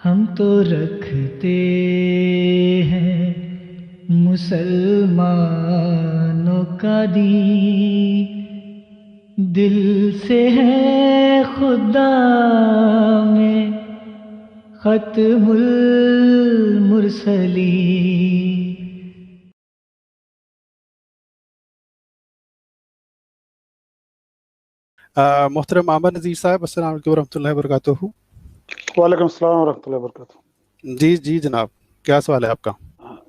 ہم تو رکھتے ہیں مسلمانوں کا دین، دل سے ہے خدا میں ختم المرسلین۔ محترم عامر نذیر صاحب، السلام علیکم ورحمۃ اللہ وبرکاتہ۔ وعلیکم السلام ورحمۃ اللہ وبرکاتہ۔ جی جناب، کیا سوال ہے آپ کا؟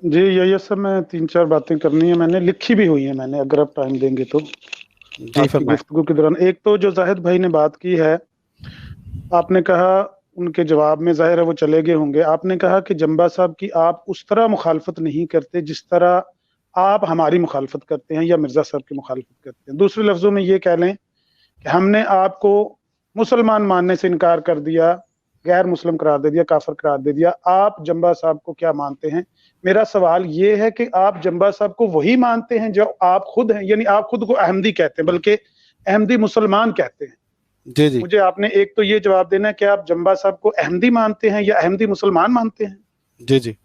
جی یہی سب میں 3-4 باتیں کرنی ہیں، میں نے لکھی بھی ہوئی ہیں، میں نے، اگر آپ ٹائم دیں گے تو جی آپ کی فرمائیں۔ گفتگو کے دوران۔ ایک تو جو زاہد بھائی نے بات کی ہے، آپ نے کہا ان کے جواب میں، ظاہر ہے وہ چلے گئے ہوں گے، آپ نے کہا کہ جمبا صاحب کی آپ اس طرح مخالفت نہیں کرتے جس طرح آپ ہماری مخالفت کرتے ہیں یا مرزا صاحب کی مخالفت کرتے ہیں۔ دوسرے لفظوں میں یہ کہہ لیں کہ ہم نے آپ کو مسلمان ماننے سے انکار کر دیا، غیر مسلم قرار دے دیا، کافر قرار دے دیا۔ آپ جمبا صاحب کو کیا مانتے ہیں؟ میرا سوال یہ ہے کہ آپ جمبا صاحب کو وہی مانتے ہیں جو آپ خود ہیں، یعنی آپ خود کو احمدی کہتے ہیں، بلکہ احمدی مسلمان کہتے ہیں۔ جی مجھے آپ نے ایک تو یہ جواب دینا ہے کہ آپ جمبا صاحب کو احمدی مانتے ہیں یا احمدی مسلمان مانتے ہیں؟ جی ٹھیک،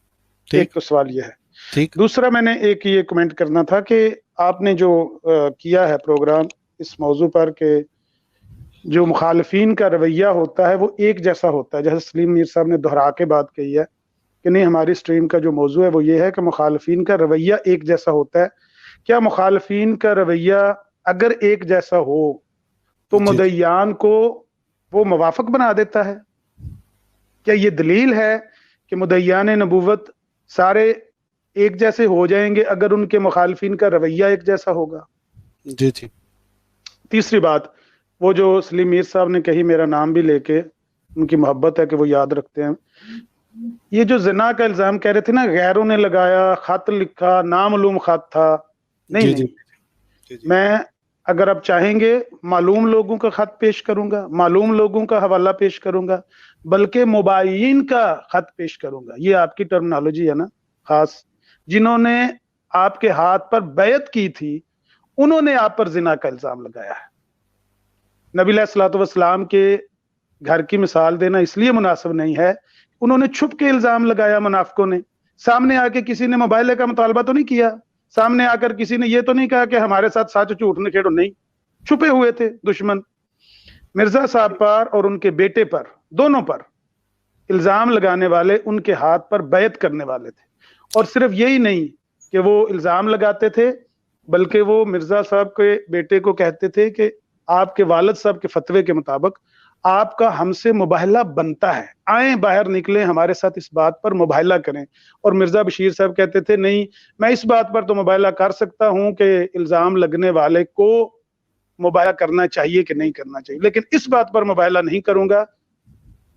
ایک تو سوال یہ ہے۔ ٹھیک۔ دوسرا میں نے ایک یہ کمنٹ کرنا تھا کہ آپ نے جو کیا ہے پروگرام اس موضوع پر کہ جو مخالفین کا رویہ ہوتا ہے وہ ایک جیسا ہوتا ہے، جیسے سلیم میر صاحب نے دہرا کے بات کہی ہے کہ نہیں، ہماری سٹریم کا جو موضوع ہے وہ یہ ہے کہ مخالفین کا رویہ ایک جیسا ہوتا ہے۔ کیا مخالفین کا رویہ اگر ایک جیسا ہو تو مدعیان کو وہ موافق بنا دیتا ہے؟ کیا یہ دلیل ہے کہ مدعیان نبوت سارے ایک جیسے ہو جائیں گے اگر ان کے مخالفین کا رویہ ایک جیسا ہوگا؟ جی تیسری بات، وہ جو سلیم میر صاحب نے کہی، میرا نام بھی لے کے، ان کی محبت ہے کہ وہ یاد رکھتے ہیں، یہ جو زنا کا الزام کہہ رہے تھے نا، غیروں نے لگایا، خط لکھا، نامعلوم خط تھا۔ نہیں، میں اگر آپ چاہیں گے معلوم لوگوں کا خط پیش کروں گا، معلوم لوگوں کا حوالہ پیش کروں گا، بلکہ مباین کا خط پیش کروں گا۔ یہ آپ کی ٹرمنالوجی ہے نا خاص، جنہوں نے آپ کے ہاتھ پر بیعت کی تھی انہوں نے آپ پر زنا کا الزام لگایا ہے۔ نبی علیہ الصلوۃ والسلام کے گھر کی مثال دینا اس لیے مناسب نہیں ہے، انہوں نے چھپ کے الزام لگایا، منافقوں نے۔ سامنے آ کے کسی نے مباحثے کا مطالبہ تو نہیں کیا، سامنے آ کر کسی نے یہ تو نہیں کہا کہ ہمارے ساتھ سچ جھوٹ نہ کھیڑو، نہیں، چھپے ہوئے تھے دشمن۔ مرزا صاحب پر اور ان کے بیٹے پر، دونوں پر الزام لگانے والے ان کے ہاتھ پر بیعت کرنے والے تھے۔ اور صرف یہی نہیں کہ وہ الزام لگاتے تھے، بلکہ وہ مرزا صاحب کے بیٹے کو کہتے تھے کہ آپ کے والد صاحب کے فتوے کے مطابق آپ کا ہم سے مباہلہ بنتا ہے، آئیں باہر نکلیں، ہمارے ساتھ اس بات پر مباہلہ کریں۔ اور مرزا بشیر صاحب کہتے تھے نہیں، میں اس بات پر تو مباہلہ کر سکتا ہوں کہ الزام لگنے والے کو مباہلہ کرنا چاہیے کہ نہیں کرنا چاہیے، لیکن اس بات پر مباہلہ نہیں کروں گا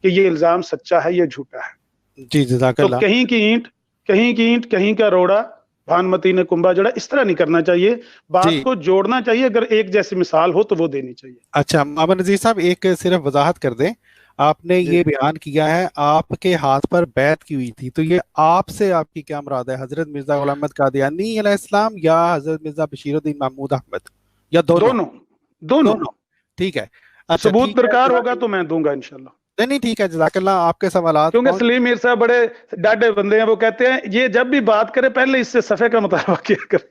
کہ یہ الزام سچا ہے یا جھوٹا ہے۔ جی جزاک اللہ۔ تو کہیں کی اینٹ کہیں کا روڑا، بھانمتی نے کنبا جوڑا، اس طرح نہیں کرنا چاہیے، بات کو جوڑنا چاہیے، اگر ایک جیسی مثال ہو تو وہ دینی چاہیے۔ اچھا عامر نذیر صاحب، ایک صرف وضاحت کر دیں، آپ نے یہ بیان کیا ہے آپ کے ہاتھ پر بیعت کی ہوئی تھی، تو یہ آپ سے آپ کی کیا مراد ہے؟ حضرت مرزا غلام احمد قادیانی علیہ السلام یا حضرت مرزا بشیر الدین محمود احمد، یا دونوں؟ ٹھیک ہے، اچھا ثبوت درکار ہوگا تو میں دوں گا انشاءاللہ۔ نہیں ٹھیک ہے، جزاک اللہ۔ آپ کے سوالات، کیونکہ سلیم میر صاحب بڑے ڈاڈے بندے ہیں، وہ کہتے ہیں یہ جب بھی بات کرے پہلے اس سے صفحے کا مطالبہ کیا کریں۔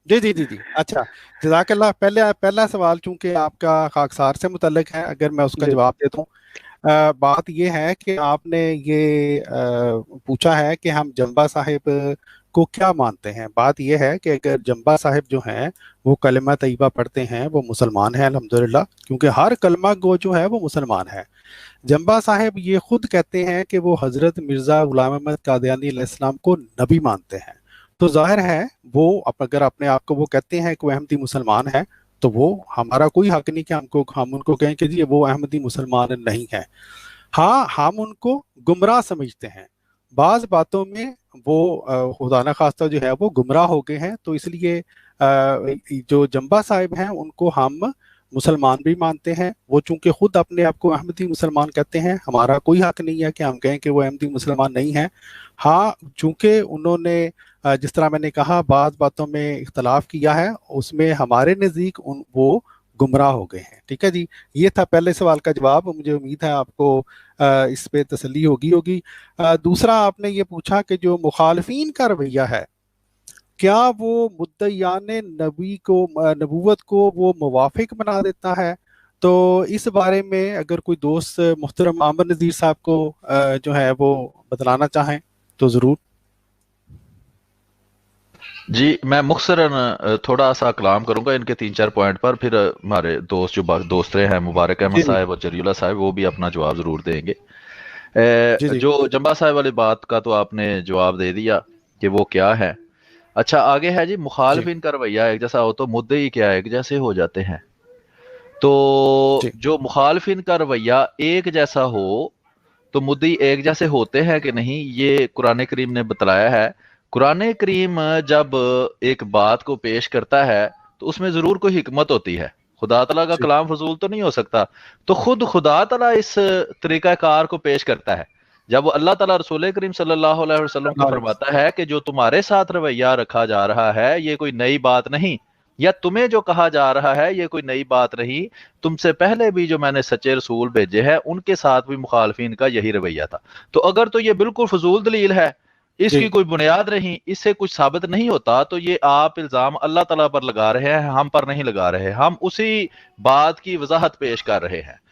جی اچھا جزاک اللہ۔ پہلا سوال چونکہ آپ کا خاکسار سے متعلق ہے، اگر میں اس کا جواب دے دوں، بات یہ ہے کہ آپ نے یہ پوچھا ہے کہ ہم جمبا صاحب کو کیا مانتے ہیں۔ بات یہ ہے کہ اگر جمبا صاحب جو ہیں وہ کلمہ طیبہ پڑھتے ہیں وہ مسلمان ہیں الحمدللہ، کیونکہ ہر کلمہ گو جو ہے وہ مسلمان ہے۔ جمبا صاحب یہ خود کہتے ہیں کہ وہ حضرت مرزا غلام احمد قادیانی علیہ السلام کو نبی مانتے ہیں، تو ظاہر ہے وہ اگر اپنے آپ کو وہ کہتے ہیں کہ وہ احمدی مسلمان ہے، تو وہ ہمارا کوئی حق نہیں کہ ہم ان کو کہیں کہ جی وہ احمدی مسلمان نہیں ہے۔ ہاں، ہم ان کو گمراہ سمجھتے ہیں، بعض باتوں میں وہ خدا نہ خواستہ جو ہے وہ گمراہ ہو گئے ہیں، تو اس لیے جو جمبا صاحب ہیں ان کو ہم مسلمان بھی مانتے ہیں۔ وہ چونکہ خود اپنے آپ کو احمدی مسلمان کہتے ہیں، ہمارا کوئی حق نہیں ہے کہ ہم کہیں کہ وہ احمدی مسلمان نہیں ہیں۔ ہاں، چونکہ انہوں نے جس طرح میں نے کہا بعض باتوں میں اختلاف کیا ہے، اس میں ہمارے نزدیک وہ گمراہ ہو گئے ہیں۔ ٹھیک ہے جی، یہ تھا پہلے سوال کا جواب۔ مجھے امید ہے آپ کو اس پہ تسلی ہوگی. دوسرا آپ نے یہ پوچھا کہ جو مخالفین کا رویہ ہے کیا وہ مدعیان نبوت کو وہ موافق بنا دیتا ہے؟ تو اس بارے میں اگر کوئی دوست محترم عامر نذیر صاحب کو جو ہے وہ بتلانا چاہیں تو ضرور. جی میں مختصراً تھوڑا سا کلام کروں گا ان کے 3-4 پوائنٹ پر، پھر ہمارے دوست جو دوست رہے ہیں مبارک احمد صاحب اور جری اللہ صاحب وہ بھی اپنا جواب ضرور دیں گے. جو جنبا صاحب والی بات کا تو آپ نے جواب دے دیا کہ وہ کیا ہے. اچھا آگے ہے جی مخالفین کا رویہ ایک جیسا ہو تو مدعی کیا ایک جیسے ہو جاتے ہیں. تو جو مخالفین کا رویہ ایک جیسا ہو تو مدعی ایک جیسے ہوتے ہیں کہ نہیں، یہ قرآن کریم نے بتلایا ہے. قرآن کریم جب ایک بات کو پیش کرتا ہے تو اس میں ضرور کوئی حکمت ہوتی ہے. خدا تعالیٰ کا کلام فضول تو نہیں ہو سکتا. تو خود خدا تعالیٰ اس طریقہ کار کو پیش کرتا ہے. جب اللہ تعالیٰ رسول کریم صلی اللہ علیہ وسلم کو فرماتا ہے کہ جو تمہارے ساتھ رویہ رکھا جا رہا ہے یہ کوئی نئی بات نہیں، یا تمہیں جو کہا جا رہا ہے یہ کوئی نئی بات نہیں، تم سے پہلے بھی جو میں نے سچے رسول بھیجے ہیں ان کے ساتھ بھی مخالفین کا یہی رویہ تھا. تو اگر تو یہ بالکل فضول دلیل ہے، اس کی کوئی بنیاد نہیں، اس سے کچھ ثابت نہیں ہوتا، تو یہ آپ الزام اللہ تعالیٰ پر لگا رہے ہیں، ہم پر نہیں لگا رہے. ہم اسی بات کی وضاحت پیش کر رہے ہیں.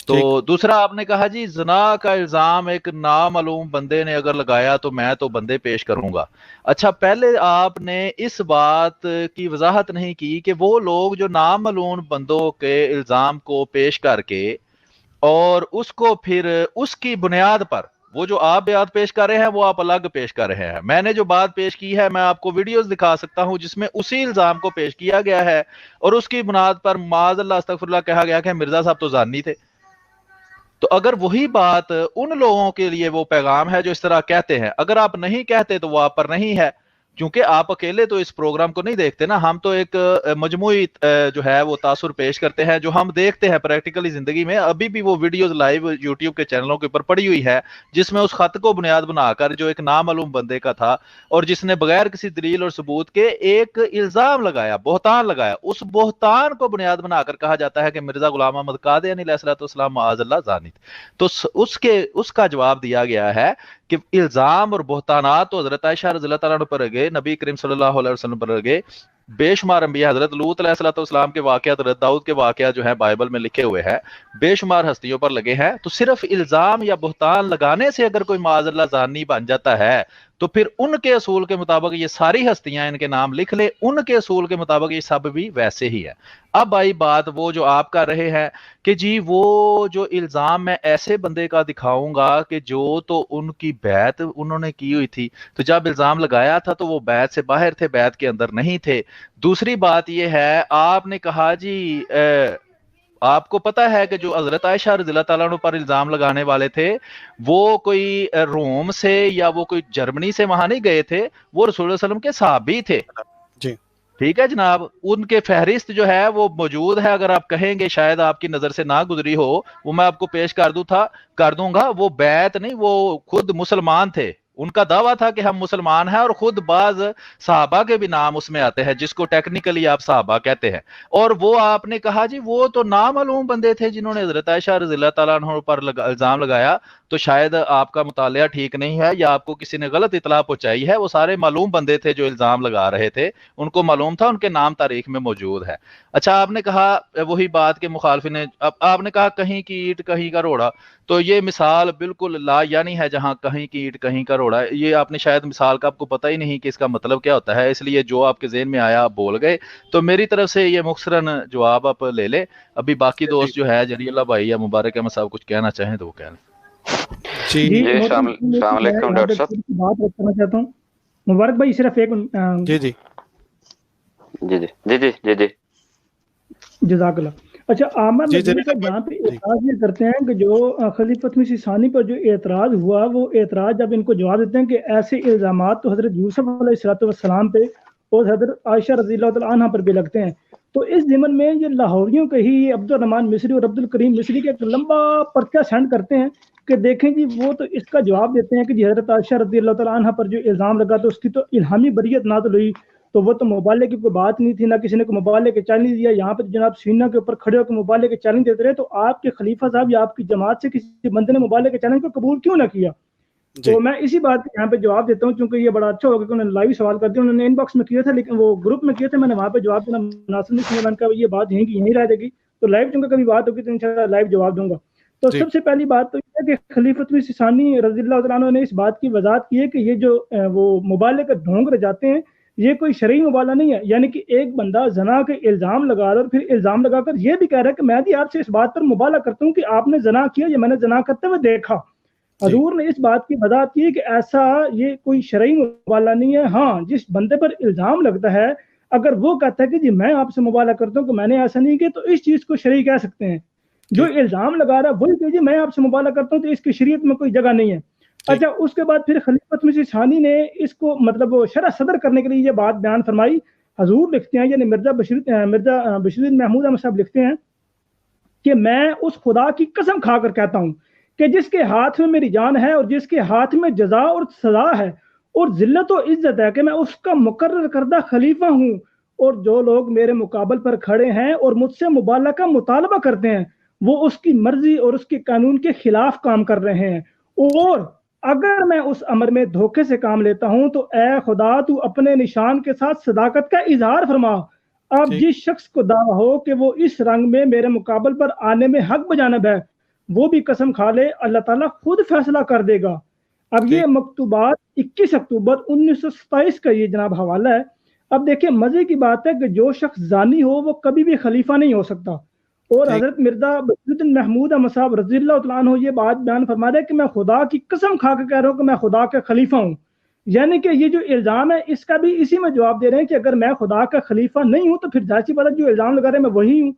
تو دوسرا آپ نے کہا جی زنا کا الزام ایک نامعلوم بندے نے اگر لگایا تو میں تو بندے پیش کروں گا. اچھا پہلے آپ نے اس بات کی وضاحت نہیں کی کہ وہ لوگ جو نامعلوم بندوں کے الزام کو پیش کر کے اور اس کو پھر اس کی بنیاد پر وہ جو آپ بات پیش کر رہے ہیں وہ آپ الگ پیش کر رہے ہیں. میں نے جو بات پیش کی ہے میں آپ کو ویڈیوز دکھا سکتا ہوں جس میں اسی الزام کو پیش کیا گیا ہے اور اس کی بنیاد پر معاذ اللہ استغفر اللہ کہا گیا کہ مرزا صاحب تو زانی تھے. تو اگر وہی بات ان لوگوں کے لیے وہ پیغام ہے جو اس طرح کہتے ہیں، اگر آپ نہیں کہتے تو وہ آپ پر نہیں ہے، کیونکہ آپ اکیلے تو اس پروگرام کو نہیں دیکھتے نا. ہم تو ایک مجموعی جو ہے وہ تاثر پیش کرتے ہیں جو ہم دیکھتے ہیں پریکٹیکلی زندگی میں. ابھی بھی وہ ویڈیوز لائیو یوٹیوب کے چینلوں کے اوپر پڑی ہوئی ہے جس میں اس خط کو بنیاد بنا کر جو ایک نامعلوم بندے کا تھا اور جس نے بغیر کسی دلیل اور ثبوت کے ایک الزام لگایا، بہتان لگایا، اس بہتان کو بنیاد بنا کر کہا جاتا ہے کہ مرزا غلام احمد قادیانی علیہ الصلوۃ والسلام معاذ اللہ زانی. تو اس کا جواب دیا گیا ہے کہ الزام اور بہتانات تو حضرت عائشہ رضی اللہ تعالیٰ عنہ پر لگے، نبی کریم صلی اللہ علیہ وسلم پر لگے، بے شمار انبیاء، حضرت لوط علیہ الصلوۃ والسلام کے واقعات، حضرت داؤد کے واقعات جو ہیں بائبل میں لکھے ہوئے ہیں، بے شمار ہستیوں پر لگے ہیں. تو صرف الزام یا بہتان لگانے سے اگر کوئی معاذ اللہ زانی بن جاتا ہے تو پھر ان کے اصول کے مطابق یہ ساری ہستیاں ان کے نام لکھ لے، ان کے اصول کے مطابق یہ سب بھی ویسے ہی ہے. اب آئی بات وہ جو آپ کر رہے ہیں کہ جی وہ جو الزام میں ایسے بندے کا دکھاؤں گا کہ جو تو ان کی بیعت انہوں نے کی ہوئی تھی، تو جب الزام لگایا تھا تو وہ بیعت سے باہر تھے، بیعت کے اندر نہیں تھے. دوسری بات یہ ہے آپ نے کہا جی آپ کو پتا ہے کہ جو حضرت عائشہ رضی اللہ تعالیٰ عنہ پر الزام لگانے والے تھے وہ کوئی روم سے یا وہ کوئی جرمنی سے وہاں نہیں گئے تھے، وہ رسول اللہ علیہ وسلم کے صحابی تھے. جی ٹھیک ہے جناب، ان کے فہرست جو ہے وہ موجود ہے، اگر آپ کہیں گے شاید آپ کی نظر سے نہ گزری ہو وہ میں آپ کو پیش کر دوں گا. وہ بیعت نہیں، وہ خود مسلمان تھے، ان کا دعویٰ تھا کہ ہم مسلمان ہیں اور خود بعض صحابہ کے بھی نام اس میں آتے ہیں جس کو ٹیکنیکلی آپ صحابہ کہتے ہیں. اور وہ آپ نے کہا جی وہ تو نامعلوم بندے تھے جنہوں نے حضرت عائشہ رضی اللہ تعالیٰ عنہ پر الزام لگایا. تو شاید آپ کا مطالعہ ٹھیک نہیں ہے یا آپ کو کسی نے غلط اطلاع پہنچائی ہے. وہ سارے معلوم بندے تھے جو الزام لگا رہے تھے، ان کو معلوم تھا، ان کے نام تاریخ میں موجود ہے. اچھا آپ نے کہا وہی بات کہ مخالفین نے آپ نے کہا کہیں کی اینٹ کہیں کا روڑا، تو یہ مثال بالکل لا یعنی ہے جہاں کہیں کی اینٹ کہیں کا روڑا. یہ آپ نے شاید مثال کا آپ کو پتہ ہی نہیں کہ اس کا مطلب کیا ہوتا ہے، اس لیے جو آپ کے ذہن میں آیا آپ بول گئے. تو میری طرف سے یہ مختصراً جواب آپ لے لیں. ابھی باقی دوست جو ہے جری اللہ بھائی یا مبارک احمد صاحب کچھ کہنا چاہیں تو وہ کہہ لیں. جی السلام علیکم ڈاکٹر صاحب، بات کرنا چاہتا ہوں. مبارک بھائی صرف ایک جی جی جی جی جی جی جی جی جزاک اللہ. اچھا عامر نذیر صاحب یہاں پہ اعتراض یہ کرتے ہیں کہ جو خلیفۃ مسیح ثانی پر جو اعتراض ہوا وہ اعتراض جب ان کو جواب دیتے ہیں کہ ایسے الزامات تو حضرت یوسف علیہ الصلوۃ والسلام پہ اور حضرت عائشہ رضی اللہ تعالیٰ عنہ پر بھی لگتے ہیں. تو اس ضمن میں یہ لاہوریوں کے ہی عبد الرحمان مصری اور عبد الکریم مصری کے ایک لمبا پرچہ سینڈ کرتے ہیں کہ دیکھیں جی وہ تو اس کا جواب دیتے ہیں کہ جی حضرت عائشہ رضی اللہ تعالیٰ عنہ پر جو الزام لگا تو اس کی تو الہامی بریت نازل ہوئی. تو وہ تو مبالغے کی کوئی بات نہیں تھی، نہ کسی نے کوئی مبالغے کے چیلنج دیا. یہاں پہ جناب سینہ کے اوپر کھڑے ہو کے مبالغے کے چیلنج دیتے رہے. تو آپ کے خلیفہ صاحب یا آپ کی جماعت سے کسی بندے نے مبالغے کے چیلنج کو قبول کیوں نہ کیا؟ تو میں اسی بات کے یہاں پہ جواب دیتا ہوں، چونکہ یہ بڑا اچھا ہوگا کہ انہوں نے لائیو سوال کر دیا. انہوں نے ان باکس میں کیا تھا، لیکن وہ گروپ میں کیا تھا، میں نے وہاں پہ جواب دینا مناسب نہیں سمجھا. میں نے کہا یہ بات یہیں کی یہیں رہ جائے گی. تو لائیو چونکہ کبھی بات ہوگی تو انشاءاللہ لائیو جواب دوں گا. تو سب سے پہلی بات تو یہ ہے کہ خلیفۃ مسیح ثانی رضی اللہ تعالیٰ عنہ نے اس بات کی وضاحت کی ہے کہ یہ جو وہ مبالغے کا ڈھونگ رجاتے ہیں یہ کوئی شرعی مبالغہ نہیں ہے. یعنی کہ ایک بندہ زنا کے الزام لگا رہا اور پھر الزام لگا کر یہ بھی کہہ رہا ہے کہ میں بھی آپ سے اس بات پر مبالغہ کرتا ہوں کہ آپ نے زنا کیا یا میں نے زنا کرتے ہوئے دیکھا. حضور نے اس بات کی وضاحت کی کہ ایسا یہ کوئی شرعی مبالغہ نہیں ہے. ہاں جس بندے پر الزام لگتا ہے اگر وہ کہتا ہے کہ جی میں آپ سے مبالغہ کرتا ہوں کہ میں نے ایسا نہیں کیا تو اس چیز کو شرعی کہہ سکتے ہیں. جو الزام لگا رہا ہے وہی کہ جی میں آپ سے مبالغہ کرتا ہوں تو اس کی شریعت میں کوئی جگہ نہیں ہے. اچھا اس کے بعد پھر خلیفۃ مسیح ثانی نے اس کو مطلب شرح صدر کرنے کے لیے یہ بات بیان فرمائی. حضور لکھتے ہیں یعنی مرزا بشیر محمود احمد صاحب لکھتے ہیں کہ میں اس خدا کی قسم کھا کر کہتا ہوں کہ جس کے ہاتھ میں میری جان ہے اور جس کے ہاتھ میں جزا اور سزا ہے اور ذلت و عزت ہے کہ میں اس کا مقرر کردہ خلیفہ ہوں، اور جو لوگ میرے مقابل پر کھڑے ہیں اور مجھ سے مبالغہ کا مطالبہ کرتے ہیں وہ اس کی مرضی اور اس کے قانون کے خلاف کام کر رہے ہیں. اور اگر میں اس امر میں دھوکے سے کام لیتا ہوں تو اے خدا تو اپنے نشان کے ساتھ صداقت کا اظہار فرما. اب جس شخص کو دعویٰ ہو کہ وہ اس رنگ میں میرے مقابل پر آنے میں حق بجانب ہے وہ بھی قسم کھا لے اللہ تعالیٰ خود فیصلہ کر دے گا. اب یہ مکتوبات 21 اکتوبر 1927 کا یہ جناب حوالہ ہے. اب دیکھیں مزے کی بات ہے کہ جو شخص زانی ہو وہ کبھی بھی خلیفہ نہیں ہو سکتا. اور حضرت مرزا بشیر محمود احمد صاحب رضی اللہ تعالیٰ عنہ یہ بات بیان فرما رہے ہیں کہ میں خدا کی قسم کھا کے کہہ رہا ہوں کہ میں خدا کا خلیفہ ہوں. یعنی کہ یہ جو الزام ہے اس کا بھی اسی میں جواب دے رہے ہیں کہ اگر میں خدا کا خلیفہ نہیں ہوں تو پھر ظاہر سی بات ہے جو الزام لگا رہے ہیں میں وہی ہوں.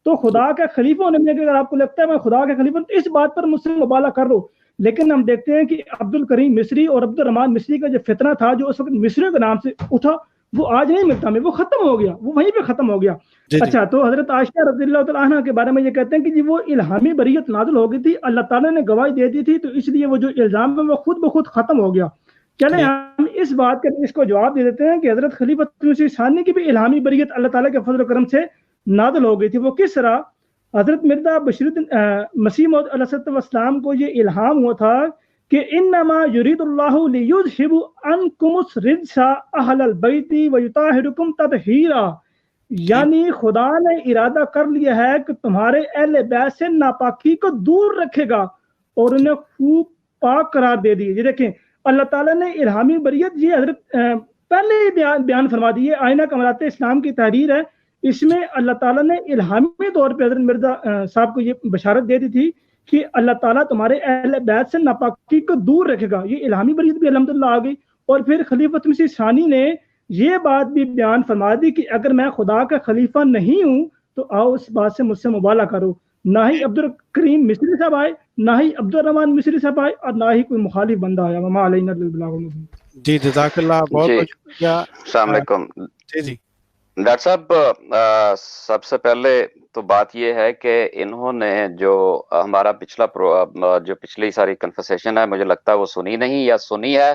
تو خدا کا خلیفہ ہونے میں اگر آپ کو لگتا ہے میں خدا کا خلیفہ تو اس بات پر مجھ سے مبالغہ کر رہو. لیکن ہم دیکھتے ہیں کہ عبد الکریم مصری اور عبد الرحمان مصری کا جو فتنہ تھا جو اس وقت مصری کے نام سے اٹھا وہ آج نہیں ملتا میں، وہ ختم ہو گیا، وہ وہیں پہ ختم ہو گیا. اچھا تو حضرت عائشہ رضی اللہ تعالیٰ عنہ کے بارے میں یہ کہتے ہیں کہ جی وہ الہامی بریت نازل ہو گئی تھی، اللہ تعالیٰ نے گواہی دے دی تھی تو اس لیے وہ جو الزام ہے وہ خود بخود ختم ہو گیا. چلیں ہم اس بات کے اس کو جواب دے دیتے ہیں کہ حضرت خلیفۃ مسیح ثانی کی بھی الہامی بریت اللہ تعالیٰ کے فضل و کرم سے نازل ہو گئی تھی. وہ کس طرح؟ حضرت مرزا بشیر مسیح موعود علیہ السلام کو یہ الہام ہوا تھا کہ انما یرید اللہ لیذھب عنکم الرجس اہل البیت ویطہرکم تطہیرا. یعنی خدا نے ارادہ کر لیا ہے کہ تمہارے اہل بیت سے ناپاکی کو دور رکھے گا اور انہیں خوب پاک قرار دے دیے. یہ دیکھیں اللہ تعالیٰ نے الہامی بریت یہ حضرت پہلے ہی بیان فرما دی ہے. آئینہ کمالات اسلام کی تحریر ہے، اس میں اللہ تعالیٰ نے الہامی طور پہ حضرت مرزا صاحب کو یہ بشارت دے دی تھی کہ اللہ تعالیٰ تمہارے اہل بیت سے ناپاکی کو دور رکھے گا. یہ الہامی بریت بھی الحمدللہ آ گئی. اور پھر خلیفۃ مسیح ثانی نے یہ بات بھی بیان فرما دی کہ اگر میں خدا کا خلیفہ نہیں ہوں تو آؤ اس بات سے مجھ سے مبالغہ کرو. نہ ہی عبد الکریم مصری صاحب آئے، نہ ہی عبد الرحمان مصری صاحب آئے، اور نہ ہی کوئی مخالف بندہ آیا. وما علینا الا البلاغ المبین. جی جزاک اللہ، بہت بہت شکریہ. السلام علیکم. جی ڈاکٹر صاحب سب سے پہلے تو بات یہ ہے کہ انہوں نے جو ہمارا پچھلی ساری کنورسیشن ہے مجھے لگتا ہے وہ سنی نہیں، یا سنی ہے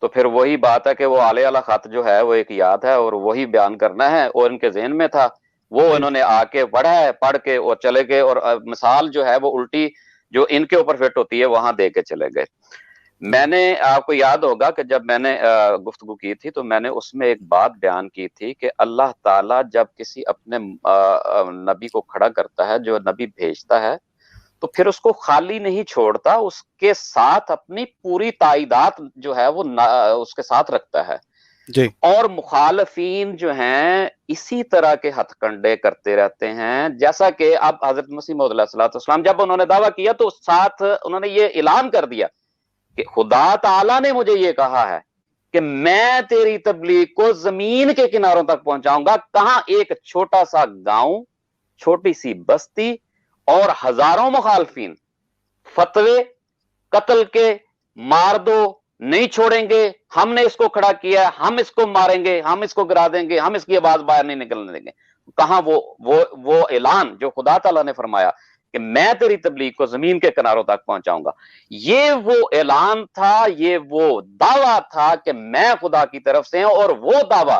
تو پھر وہی بات ہے کہ وہ آلے والا خط جو ہے وہ ایک یاد ہے اور وہی بیان کرنا ہے اور ان کے ذہن میں تھا وہ انہوں نے آ کے پڑھا ہے، پڑھ کے اور چلے گئے اور مثال جو ہے وہ الٹی جو ان کے اوپر فٹ ہوتی ہے وہاں دے کے چلے گئے. میں نے آپ کو یاد ہوگا کہ جب میں نے گفتگو کی تھی تو میں نے اس میں ایک بات بیان کی تھی کہ اللہ تعالیٰ جب کسی اپنے نبی کو کھڑا کرتا ہے، جو نبی بھیجتا ہے، تو پھر اس کو خالی نہیں چھوڑتا، اس کے ساتھ اپنی پوری تائیدات جو ہے وہ اس کے ساتھ رکھتا ہے. جی. اور مخالفین جو ہیں اسی طرح کے ہتھ کنڈے کرتے رہتے ہیں. جیسا کہ اب حضرت مسیح موعود علیہ السلام جب انہوں نے دعویٰ کیا تو ساتھ انہوں نے یہ اعلان کر دیا کہ خدا تعالیٰ نے مجھے یہ کہا ہے کہ میں تیری تبلیغ کو زمین کے کناروں تک پہنچاؤں گا. کہاں؟ ایک چھوٹا سا گاؤں، چھوٹی سی بستی اور ہزاروں مخالفین. فتوے قتل کے، مار دو، نہیں چھوڑیں گے، ہم نے اس کو کھڑا کیا ہے، ہم اس کو ماریں گے، ہم اس کو گرا دیں گے، ہم اس کی آواز باہر نہیں نکلنے دیں گے. کہاں وہ اعلان جو خدا تعالیٰ نے فرمایا کہ میں تیری تبلیغ کو زمین کے کناروں تک پہنچاؤں گا. یہ وہ اعلان تھا، یہ وہ دعویٰ تھا کہ میں خدا کی طرف سے ہوں. اور وہ دعویٰ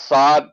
7